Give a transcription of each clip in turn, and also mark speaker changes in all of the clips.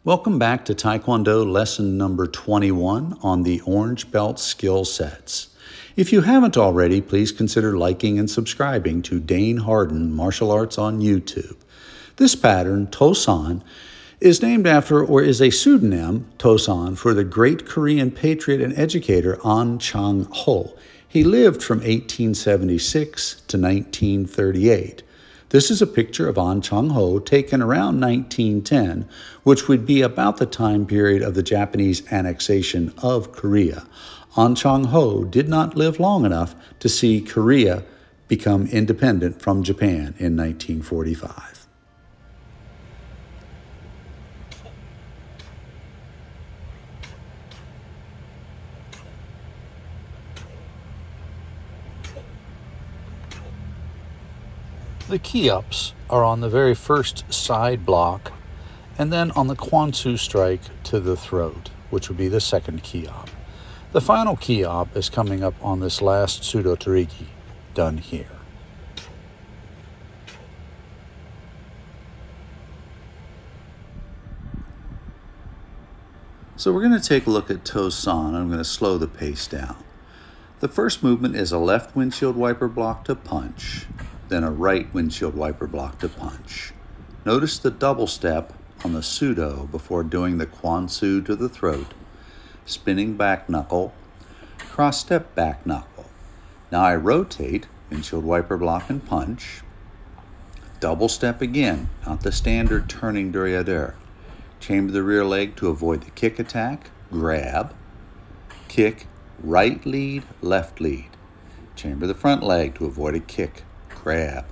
Speaker 1: Welcome back to Taekwondo lesson number 21 on the orange belt skill sets. If you haven't already, please consider liking and subscribing to Dane Harden Martial Arts on YouTube. This pattern, Tosan, is named after or is a pseudonym, Tosan, for the great Korean patriot and educator An Chang-ho. He lived from 1876 to 1938. This is a picture of An Chang-ho taken around 1910, which would be about the time period of the Japanese annexation of Korea. An Chang-ho did not live long enough to see Korea become independent from Japan in 1945. The key-ups are on the very first side block, and then on the Kwansu strike to the throat, which would be the second key-up. The final key-up is coming up on this last pseudo-terigi, done here. So we're going to take a look at Tosan. I'm going to slow the pace down. The first movement is a left windshield wiper block to punch, then a right windshield wiper block to punch. Notice the double step on the pseudo before doing the Kwansu to the throat, spinning back knuckle, cross step back knuckle. Now I rotate, windshield wiper block and punch, double step again, not the standard turning derrière. Chamber the rear leg to avoid the kick attack, grab, kick, right lead, left lead. Chamber the front leg to avoid a kick, grab,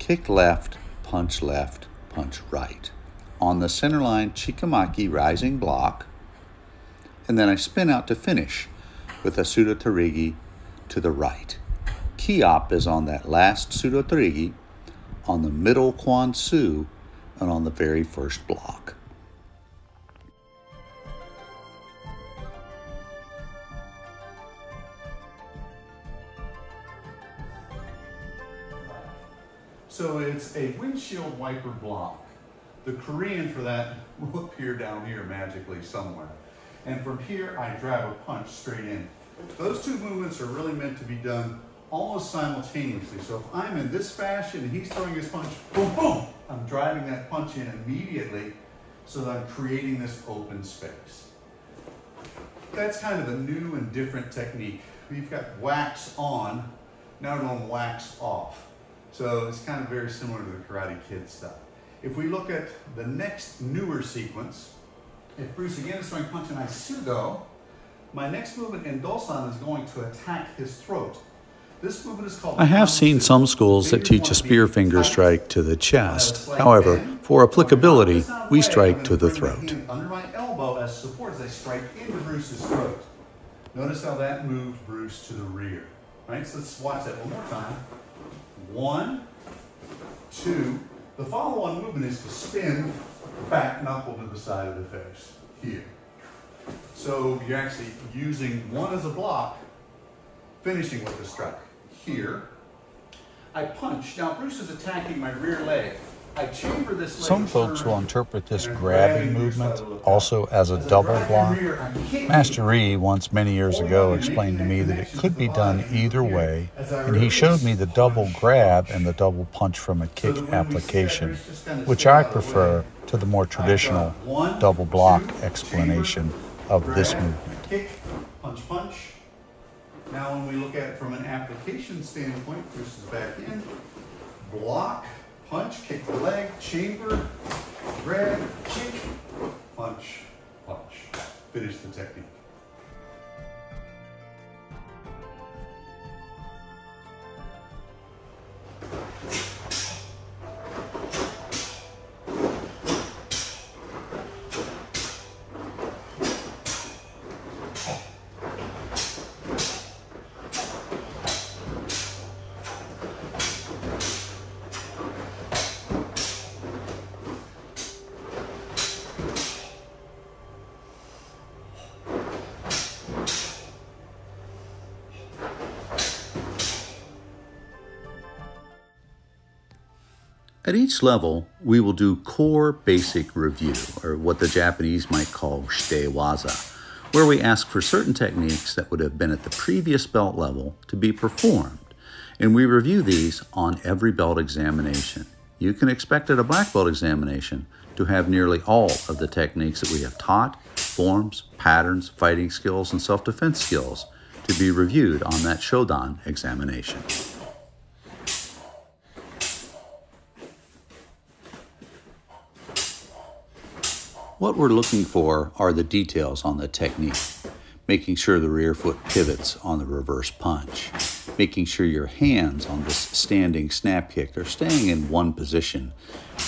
Speaker 1: kick left, punch right. On the center line, chikamaki rising block, and then I spin out to finish with a pseudo terigi to the right. Key-op is on that last pseudo terigi, on the middle Kwansu, and on the very first block. So it's a windshield wiper block. The Korean for that will appear down here magically somewhere. And from here, I drive a punch straight in. Those two movements are really meant to be done almost simultaneously. So if I'm in this fashion and he's throwing his punch, boom, boom, I'm driving that punch in immediately so that I'm creating this open space. That's kind of a new and different technique. We've got wax on, now we're doing wax off. So it's kind of very similar to the Karate Kid stuff. If we look at the next newer sequence, if Bruce again is throwing punch and I pseudo, my next movement in Dosan is going to attack his throat. This movement is called... I have seen some schools that teach a spear finger strike to the chest. However, for applicability, we strike to the throat. Under my elbow as support as I strike into Bruce's throat. Notice how that moved Bruce to the rear. Right? So let's watch that one more time. 1, 2. The follow-on movement is to spin back knuckle to the side of the face, here. So you're actually using one as a block, finishing with the strike, here. I punch. Now Bruce is attacking my rear leg. I chamber this leg. Some folks will interpret this grabbing movement also as a double block. Master E once many years ago explained to me that it could be done either way, and he showed me the double grab and the double punch from a kick application, which I prefer to the more traditional double block explanation of this movement.
Speaker 2: Kick, punch, punch. Now when we look at it from an application standpoint, Bruce is back in, block, punch, kick the leg, chamber, grab, kick, punch, punch. Finish the technique. At each level, we will do core basic review, or what the Japanese might call shite waza, where we ask for certain techniques that would have been at the previous belt level to be performed, and we review these on every belt examination. You can expect at a black belt examination to have nearly all of the techniques that we have taught, forms, patterns, fighting skills, and self-defense skills to be reviewed on that Shodan examination. What we're looking for are the details on the technique, making sure the rear foot pivots on the reverse punch, making sure your hands on this standing snap kick are staying in one position,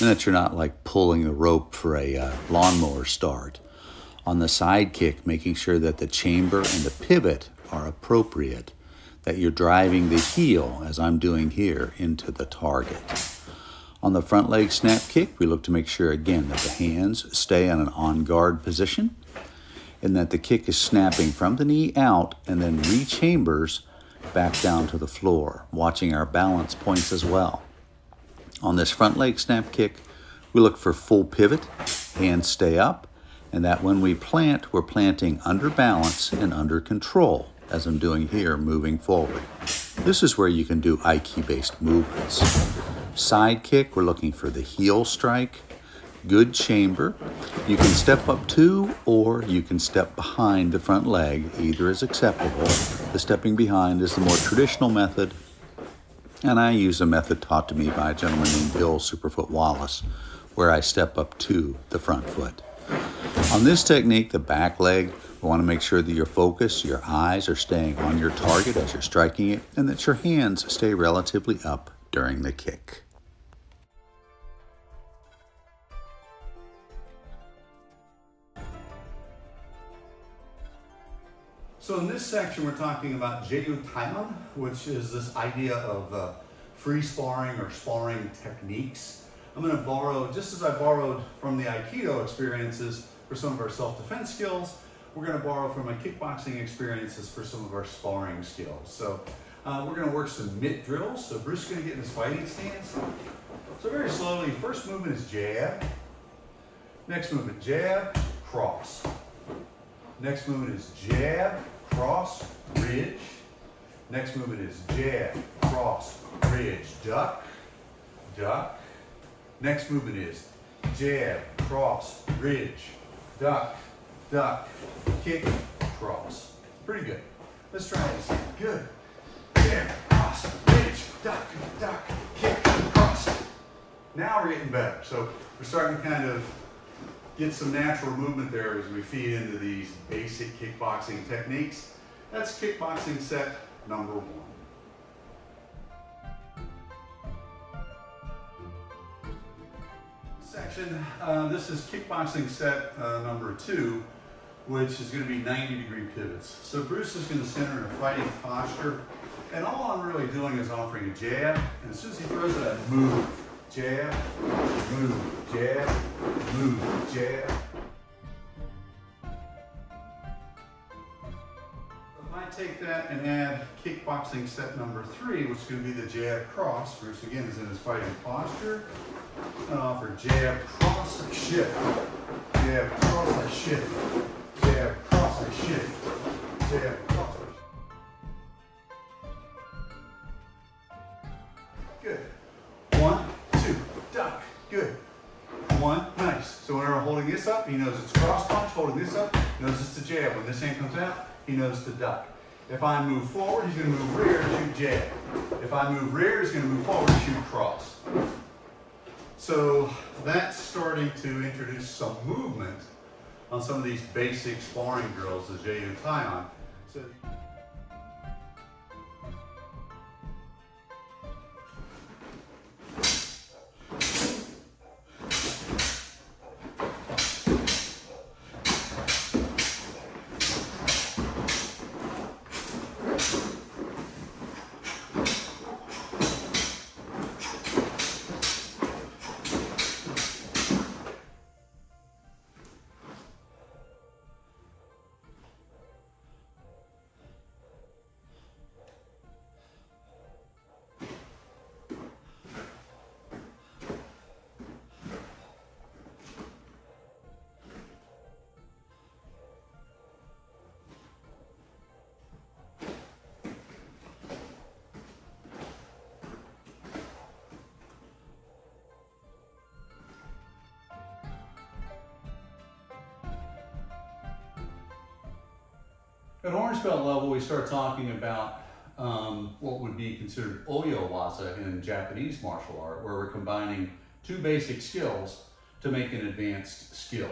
Speaker 2: and that you're not like pulling the rope for a lawnmower start. On the side kick, making sure that the chamber and the pivot are appropriate, that you're driving the heel, as I'm doing here, into the target. On the front leg snap kick, we look to make sure, again, that the hands stay in an on-guard position and that the kick is snapping from the knee out and then re-chambers back down to the floor, watching our balance points as well. On this front leg snap kick, we look for full pivot, hands stay up, and that when we plant, we're planting under balance and under control, as I'm doing here, moving forward. This is where you can do Aiki-based movements. Side kick, we're looking for the heel strike, good chamber. You can step up to, or you can step behind the front leg. Either is acceptable. The stepping behind is the more traditional method, and I use a method taught to me by a gentleman named Bill Superfoot Wallace, where I step up to the front foot. On this technique, the back leg, we want to make sure that your focus, your eyes are staying on your target as you're striking it, and that your hands stay relatively up during the kick.
Speaker 1: So in this section, we're talking about Gyup, which is this idea of free sparring or sparring techniques. I'm going to borrow, just as I borrowed from the aikido experiences for some of our self-defense skills, we're going to borrow from my kickboxing experiences for some of our sparring skills. So we're going to work some mitt drills. So Bruce is going to get in his fighting stance. So very slowly, first movement is jab. Next movement, jab, cross. Next movement is jab, cross, ridge. Next movement is jab, cross, ridge, duck, duck. Next movement is jab, cross, ridge, duck, duck, kick, cross. Pretty good. Let's try this. Good. Jab, cross, ridge, duck, duck, kick, cross. Now we're getting better. So we're starting to kind of get some natural movement there as we feed into these basic kickboxing techniques. That's kickboxing set number 1. Section, this is kickboxing set number 2, which is going to be 90-degree pivots. So Bruce is going to center in a fighting posture, and all I'm really doing is offering a jab, and as soon as he throws it, I move. Jab, move, jab, move, jab. If I take that and add kickboxing set number 3, which is going to be the jab cross, Bruce again is in his fighting posture, and offer jab cross, I shift. Jab cross, I shift. Jab cross, I shift. Jab cross, I shift. Good. 1, 2, duck. Good. 1, nice. So whenever I'm holding this up, he knows it's cross punch. Holding this up, he knows it's the jab. When this hand comes out, he knows to duck. If I move forward, he's going to move rear and shoot jab. If I move rear, he's going to move forward and shoot cross. So that's starting to introduce some movement on some of these basic sparring drills, the Gyup. So At orange belt level, we start talking about what would be considered oyo-waza in Japanese martial art, where we're combining two basic skills to make an advanced skill.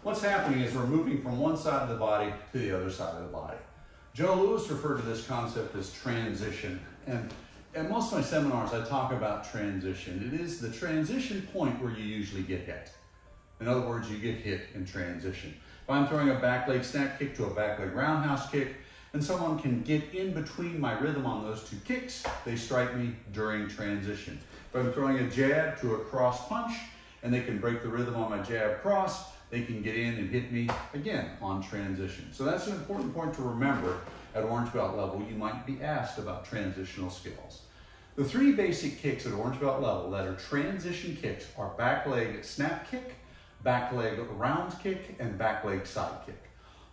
Speaker 1: What's happening is we're moving from one side of the body to the other side of the body. Joe Louis referred to this concept as transition. And at most of my seminars, I talk about transition. It is the transition point where you usually get hit. In other words, you get hit in transition. If I'm throwing a back leg snap kick to a back leg roundhouse kick, and someone can get in between my rhythm on those two kicks, they strike me during transition. If I'm throwing a jab to a cross punch, and they can break the rhythm on my jab cross, they can get in and hit me again on transition. So that's an important point to remember. At orange belt level, you might be asked about transitional skills. The three basic kicks at orange belt level that are transition kicks are back leg snap kick, back leg round kick, and back leg side kick.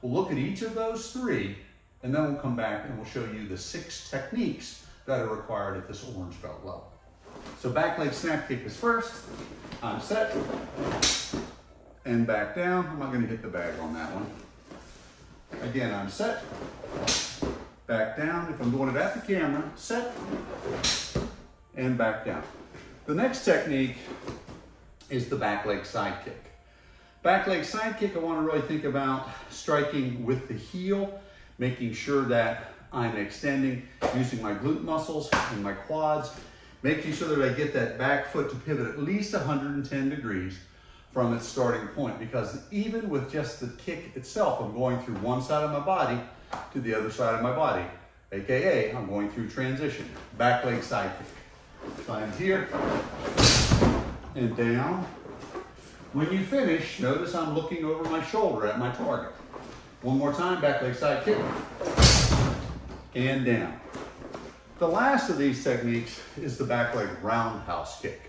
Speaker 1: We'll look at each of those three, and then we'll come back and we'll show you the 6 techniques that are required at this orange belt level. So back leg snap kick is first. I'm set, and back down. I'm not going to hit the bag on that one. Again, I'm set, back down. If I'm doing it at the camera, set, and back down. The next technique is the back leg side kick. Back leg side kick, I want to really think about striking with the heel, making sure that I'm extending, using my glute muscles and my quads, making sure that I get that back foot to pivot at least 110 degrees from its starting point, because even with just the kick itself, I'm going through one side of my body to the other side of my body, AKA I'm going through transition. Back leg side kick. So I'm here and down. When you finish, notice I'm looking over my shoulder at my target. One more time, back leg side kick, and down. The last of these techniques is the back leg roundhouse kick.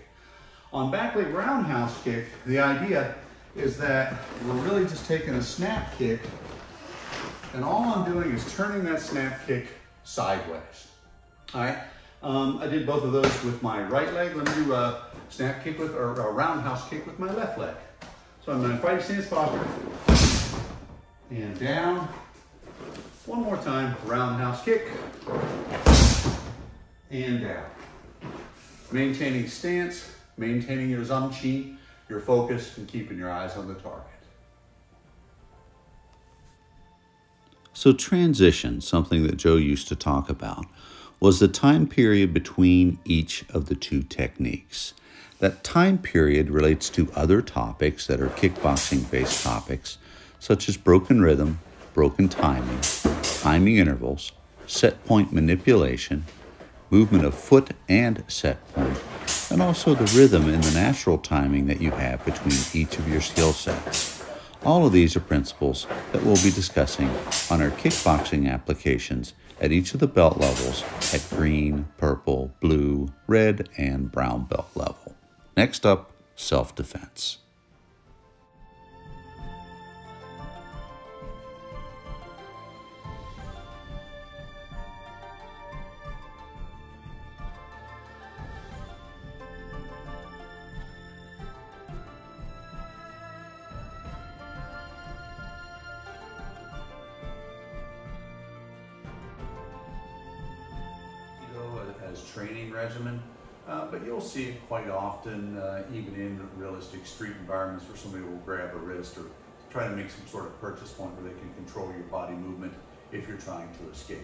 Speaker 1: On back leg roundhouse kick, the idea is that we're really just taking a snap kick, and all I'm doing is turning that snap kick sideways. All right, I did both of those with my right leg. Let me do a snap kick with, or a roundhouse kick with my left leg. So I'm in fighting stance posture, and down. One more time, roundhouse kick, and down. Maintaining stance, maintaining your zamchi, your focus, and keeping your eyes on the target.
Speaker 3: So transition, something that Joe used to talk about, was the time period between each of the two techniques. That time period relates to other topics that are kickboxing-based topics, such as broken rhythm, broken timing, timing intervals, set point manipulation, movement of foot and set point, and also the rhythm and the natural timing that you have between each of your skill sets. All of these are principles that we'll be discussing on our kickboxing applications at each of the belt levels at green, purple, blue, red, and brown belt level. Next up, self-defense.
Speaker 1: As training regimen, but you'll see it quite often, even in realistic street environments where somebody will grab a wrist or try to make some sort of purchase point where they can control your body movement if you're trying to escape.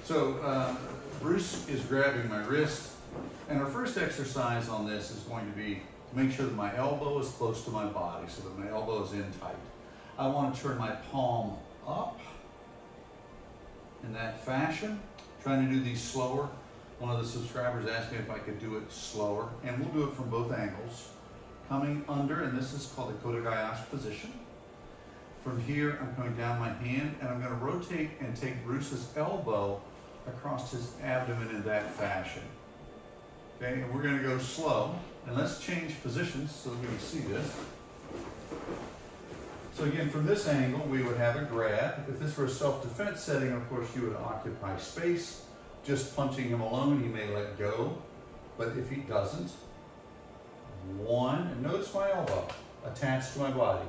Speaker 1: So Bruce is grabbing my wrist, and our first exercise on this is going to be to make sure that my elbow is close to my body so that my elbow is in tight. I want to turn my palm up in that fashion, trying to do these slower. One of the subscribers asked me if I could do it slower, and we'll do it from both angles. Coming under, and this is called the Kodagayashi position. From here, I'm coming down my hand, and I'm going to rotate and take Bruce's elbow across his abdomen in that fashion. Okay, and we're going to go slow, and let's change positions so that we can see this. So again, from this angle, we would have a grab. If this were a self-defense setting, of course, you would occupy space. Just punching him alone, he may let go, but if he doesn't, one, and notice my elbow attached to my body.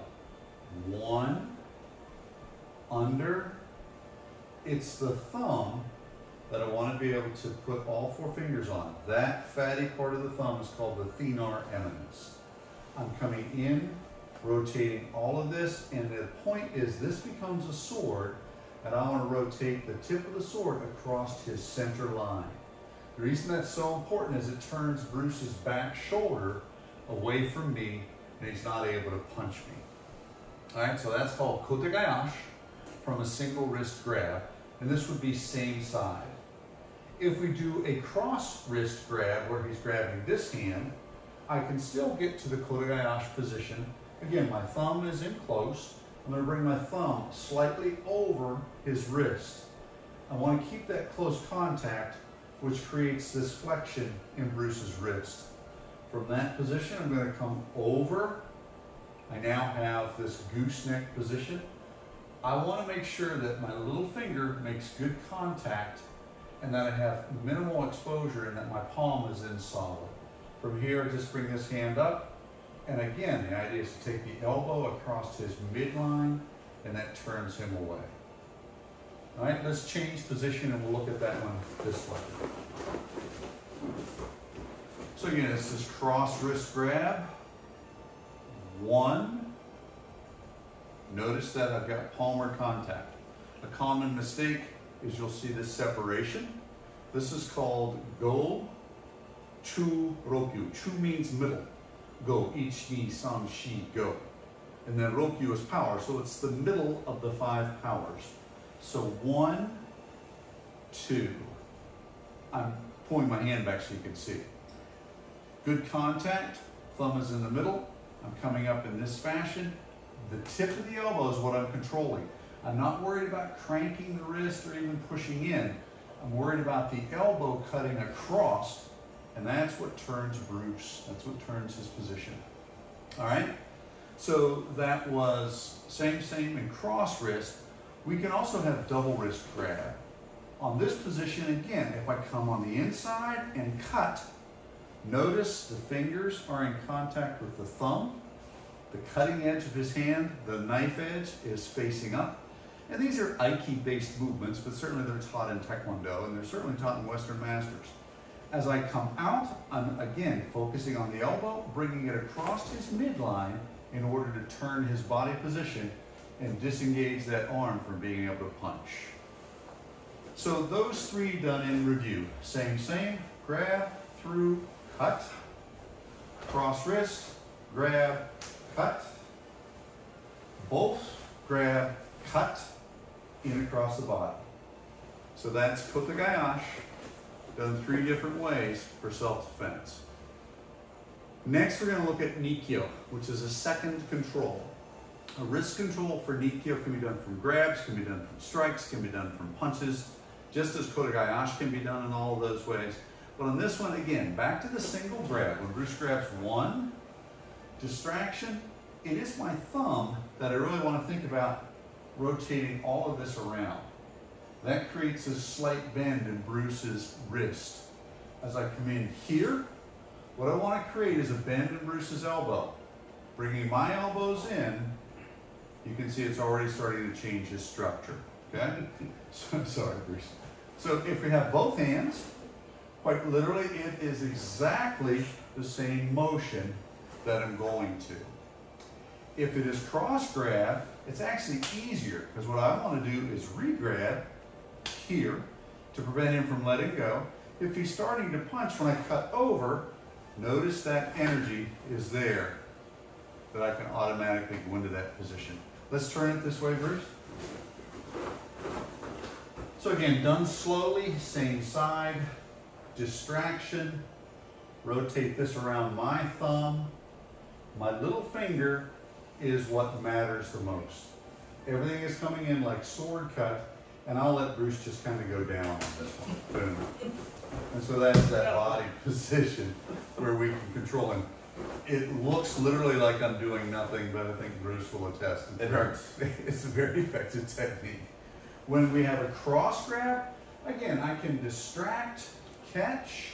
Speaker 1: One, under, it's the thumb that I want to be able to put all 4 fingers on. That fatty part of the thumb is called the thenar eminence. I'm coming in, rotating all of this, and the point is this becomes a sword, and I want to rotate the tip of the sword across his center line. The reason that's so important is it turns Bruce's back shoulder away from me, and he's not able to punch me. All right, so that's called kotegayashi from a single wrist grab, and this would be same side. If we do a cross wrist grab where he's grabbing this hand, I can still get to the kotegayashi position. Again, my thumb is in close. I'm going to bring my thumb slightly over his wrist. I want to keep that close contact, which creates this flexion in Bruce's wrist. From that position, I'm going to come over. I now have this gooseneck position. I want to make sure that my little finger makes good contact and that I have minimal exposure and that my palm is in solid. From here, I just bring this hand up. And again, the idea is to take the elbow across his midline, and that turns him away. All right, let's change position and we'll look at that one this way. So again, it's this cross wrist grab. 1. Notice that I've got palmar contact. A common mistake is you'll see this separation. This is called go, chu, rokyu. Chu means middle. Go, ich, ni, sam, shi, go. And then rokyu is power, so it's the middle of the 5 powers. So 1, 2. I'm pulling my hand back so you can see. Good contact, thumb is in the middle. I'm coming up in this fashion. The tip of the elbow is what I'm controlling. I'm not worried about cranking the wrist or even pushing in. I'm worried about the elbow cutting across, and that's what turns Bruce. That's what turns his position. All right? So that was same in cross wrist. We can also have double wrist grab. On this position, again, if I come on the inside and cut, notice the fingers are in contact with the thumb. The cutting edge of his hand, the knife edge, is facing up. And these are aikido-based movements, but certainly they're taught in Taekwondo, and they're certainly taught in Western Masters. As I come out, I'm again focusing on the elbow, bringing it across his midline in order to turn his body position and disengage that arm from being able to punch. So those 3 done in review. Same, grab, through, cut, cross wrist, grab, cut, both grab, cut, in across the body. So that's kotegayashi, done 3 different ways for self-defense. Next, we're going to look at nikyo, which is a second control. A wrist control for nikyo can be done from grabs, can be done from strikes, can be done from punches, just as kotegayashi can be done in all of those ways. But on this one, again, back to the single grab. When Bruce grabs 1, distraction, it is my thumb that I really want to think about rotating all of this around. That creates a slight bend in Bruce's wrist. As I come in here, what I want to create is a bend in Bruce's elbow. Bringing my elbows in, you can see it's already starting to change his structure. Okay? Sorry, Bruce. So if we have both hands, quite literally, it is exactly the same motion that I'm going to. If it is cross grab, it's actually easier because what I want to do is re-grab here to prevent him from letting go. If he's starting to punch when I cut over, notice that energy is there that I can automatically go into that position. Let's turn it this way, Bruce. So again, done slowly, same side, distraction, rotate this around my thumb. My little finger is what matters the most. Everything is coming in like sword cut, and I'll let Bruce just kind of go down on this one. Boom. And so that's that body position where we can control him. It looks literally like I'm doing nothing, but I think Bruce will attest.
Speaker 2: It hurts.
Speaker 1: It's a very effective technique. When we have a cross grab, again, I can distract, catch.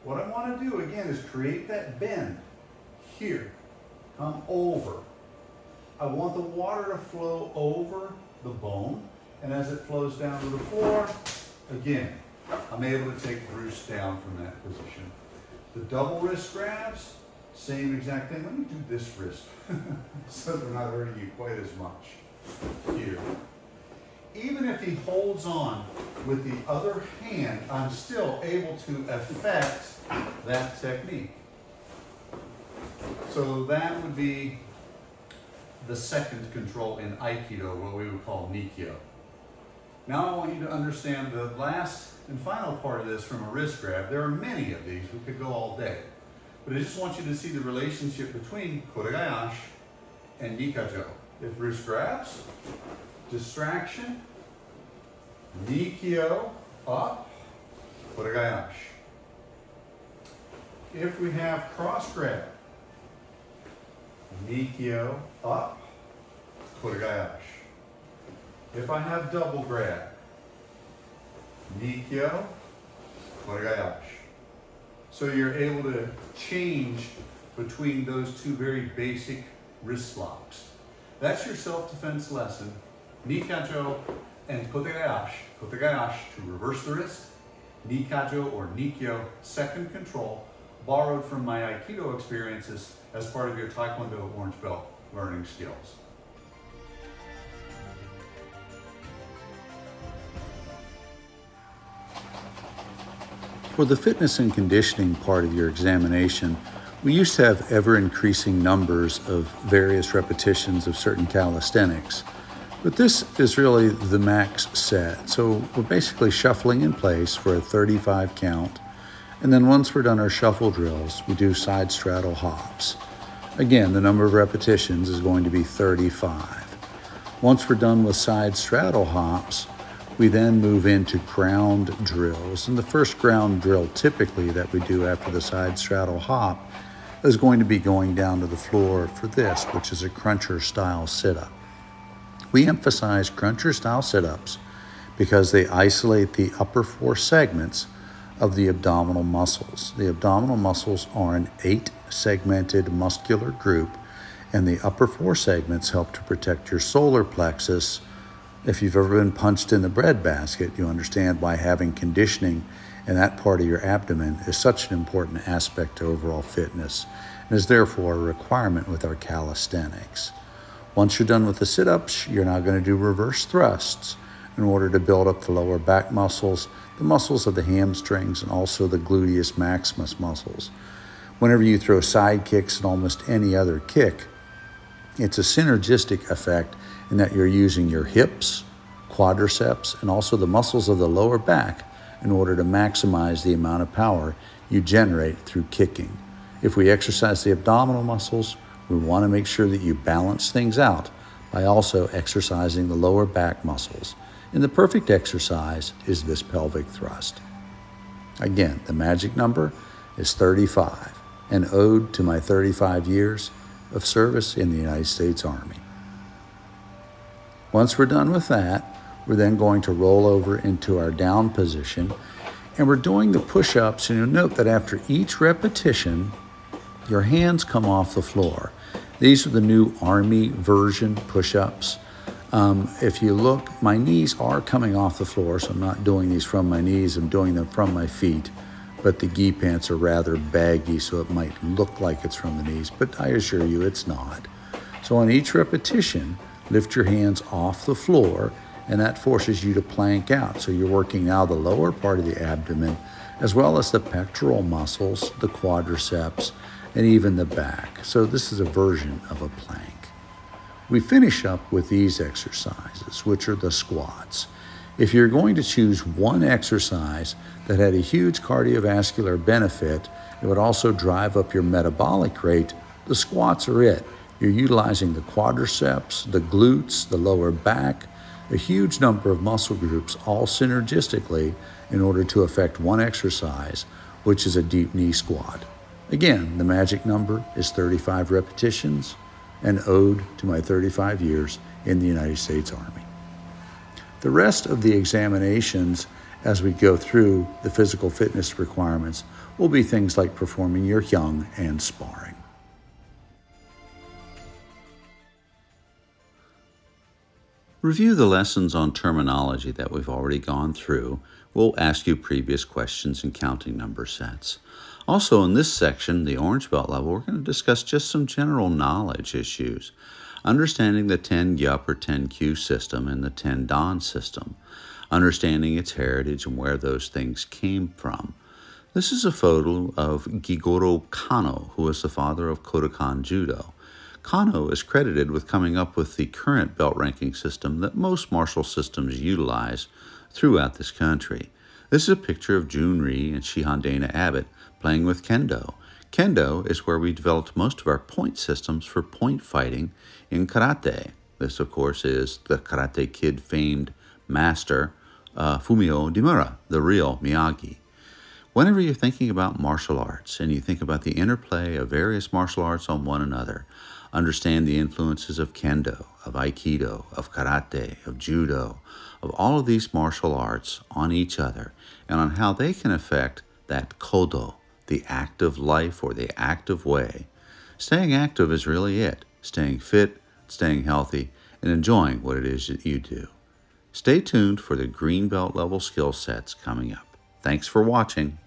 Speaker 1: What I want to do, again, is create that bend here. Come over. I want the water to flow over the bone And as it flows down to the floor, again, I'm able to take Bruce down from that position. The double wrist grabs, same exact thing. Let me do this wrist so they're not hurting you quite as much here. Even if he holds on with the other hand, I'm still able to affect that technique. So that would be the second control in aikido, what we would call nikyo. Now I want you to understand the last and final part of this from a wrist grab. There are many of these. We could go all day. But I just want you to see the relationship between koregayashi and nikajo. If wrist grabs, distraction, nikyo, up, koregayashi. If we have cross grab, nikyo, up, koregayashi. If I have double grab, nikyo, koregayashi. So you're able to change between those two very basic wrist locks. That's your self-defense lesson. Nikajo and kotegayashi. Kotegayashi to reverse the wrist. Nikajo or nikyo, second control, borrowed from my aikido experiences as part of your Taekwondo orange belt learning skills.
Speaker 3: For the fitness and conditioning part of your examination, we used to have ever-increasing numbers of various repetitions of certain calisthenics, but this is really the max set. So we're basically shuffling in place for a 35 count, and then once we're done our shuffle drills, we do side straddle hops. Again, the number of repetitions is going to be 35. Once we're done with side straddle hops, we then move into ground drills. And the first ground drill typically that we do after the side straddle hop is going to be going down to the floor for this, which is a cruncher style sit-up. We emphasize cruncher style sit-ups because they isolate the upper four segments of the abdominal muscles. The abdominal muscles are an 8-segmented muscular group, and the upper four segments help to protect your solar plexus. If you've ever been punched in the breadbasket, you understand why having conditioning in that part of your abdomen is such an important aspect to overall fitness and is therefore a requirement with our calisthenics. Once you're done with the sit-ups, you're now going to do reverse thrusts in order to build up the lower back muscles, the muscles of the hamstrings, and also the gluteus maximus muscles. Whenever you throw side kicks and almost any other kick, it's a synergistic effect in that you're using your hips, quadriceps, and also the muscles of the lower back in order to maximize the amount of power you generate through kicking. If we exercise the abdominal muscles, we want to make sure that you balance things out by also exercising the lower back muscles. And the perfect exercise is this pelvic thrust. Again, the magic number is 35, an ode to my 35 years of service in the United States Army. Once we're done with that, we're then going to roll over into our down position, and we're doing the push-ups, and you'll note that after each repetition, your hands come off the floor. These are the new Army version push-ups. If you look, my knees are coming off the floor, so I'm not doing these from my knees, I'm doing them from my feet, but the gi pants are rather baggy, so it might look like it's from the knees, but I assure you it's not. So on each repetition, lift your hands off the floor, and that forces you to plank out. So you're working now the lower part of the abdomen, as well as the pectoral muscles, the quadriceps, and even the back. So this is a version of a plank. We finish up with these exercises, which are the squats. If you're going to choose one exercise that had a huge cardiovascular benefit, it would also drive up your metabolic rate, the squats are it. You're utilizing the quadriceps, the glutes, the lower back, a huge number of muscle groups all synergistically in order to affect one exercise, which is a deep knee squat. Again, the magic number is 35 repetitions, an ode to my 35 years in the United States Army. The rest of the examinations as we go through the physical fitness requirements will be things like performing your hyung and sparring. Review the lessons on terminology that we've already gone through. We'll ask you previous questions and counting number sets. Also, in this section, the orange belt level, we're going to discuss just some general knowledge issues. Understanding the 10 Gyup or 10Q system and the 10 Dan system. Understanding its heritage and where those things came from. This is a photo of Gigoro Kano, who is the father of Kodokan Judo. Kano is credited with coming up with the current belt ranking system that most martial systems utilize throughout this country. This is a picture of Junri and Shihan Dana Abbott playing with Kendo. Kendo is where we developed most of our point systems for point fighting in karate. This, of course, is the Karate Kid famed master, Fumio Demura, the real Miyagi. Whenever you're thinking about martial arts and you think about the interplay of various martial arts on one another, understand the influences of Kendo, of aikido, of karate, of judo, of all of these martial arts on each other and on how they can affect that kodo, the active life or the active way. Staying active is really it. Staying fit, staying healthy, and enjoying what it is that you do. Stay tuned for the green belt level skill sets coming up. Thanks for watching.